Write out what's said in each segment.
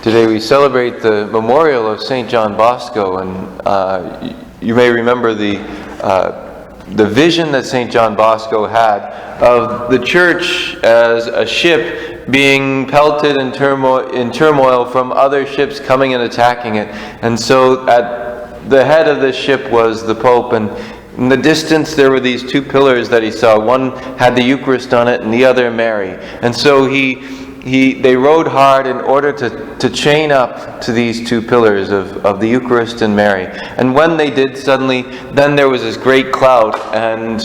Today we celebrate the memorial of St. John Bosco, and you may remember the vision that St. John Bosco had of the church as a ship being pelted in turmoil from other ships coming and attacking it. And so at the head of this ship was the Pope, and in the distance there were these two pillars that he saw. One had the Eucharist on it and the other Mary. And so they rowed hard in order to chain up to these two pillars of the Eucharist and Mary. And when they did, suddenly, then there was this great cloud and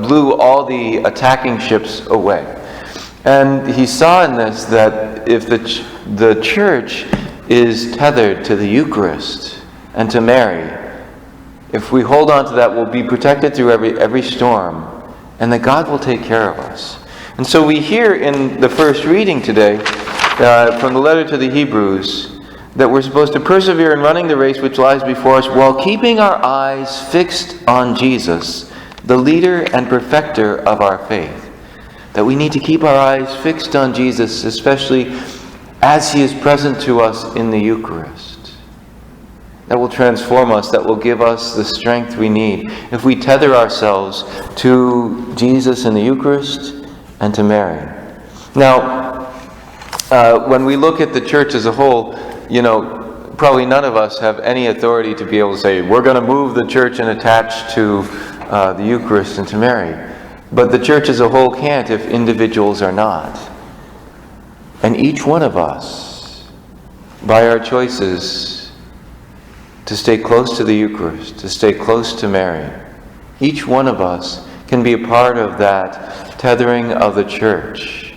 blew all the attacking ships away. And he saw in this that if the church is tethered to the Eucharist and to Mary, if we hold on to that, we'll be protected through every storm, and that God will take care of us. And so we hear in the first reading today from the letter to the Hebrews that we're supposed to persevere in running the race which lies before us while keeping our eyes fixed on Jesus, the leader and perfecter of our faith. That we need to keep our eyes fixed on Jesus, especially as he is present to us in the Eucharist. That will transform us, that will give us the strength we need if we tether ourselves to Jesus in the Eucharist and to Mary. Now, when we look at the church as a whole, probably none of us have any authority to be able to say, we're going to move the church and attach to the Eucharist and to Mary. But the church as a whole can't if individuals are not. And each one of us, by our choices, to stay close to the Eucharist, to stay close to Mary, each one of us can be a part of that tethering of the church,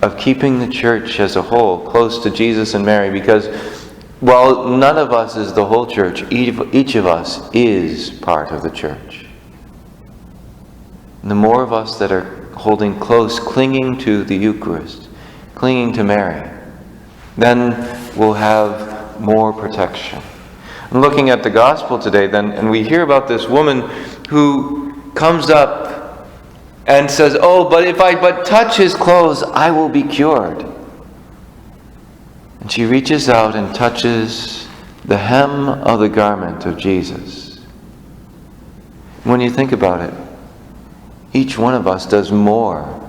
of keeping the church as a whole close to Jesus and Mary, because while none of us is the whole church, each of us is part of the church. And the more of us that are holding close, clinging to the Eucharist, clinging to Mary, then we'll have more protection. And looking at the gospel today then, and we hear about this woman who comes up and says, oh, but if I but touch his clothes, I will be cured. And she reaches out and touches the hem of the garment of Jesus. When you think about it, each one of us does more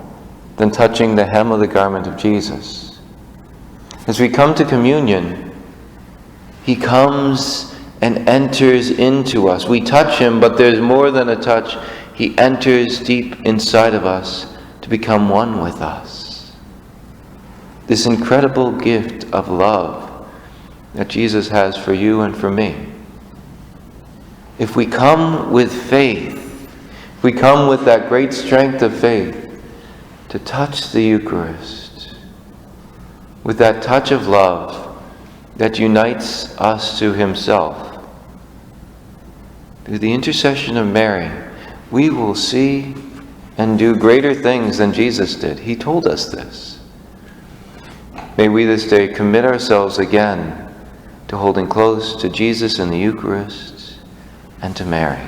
than touching the hem of the garment of Jesus. As we come to communion, he comes and enters into us. We touch him, but there's more than a touch. He enters deep inside of us to become one with us. This incredible gift of love that Jesus has for you and for me. If we come with faith, if we come with that great strength of faith to touch the Eucharist, with that touch of love that unites us to himself, through the intercession of Mary, we will see and do greater things than Jesus did. He told us this. May we this day commit ourselves again to holding close to Jesus in the Eucharist and to Mary.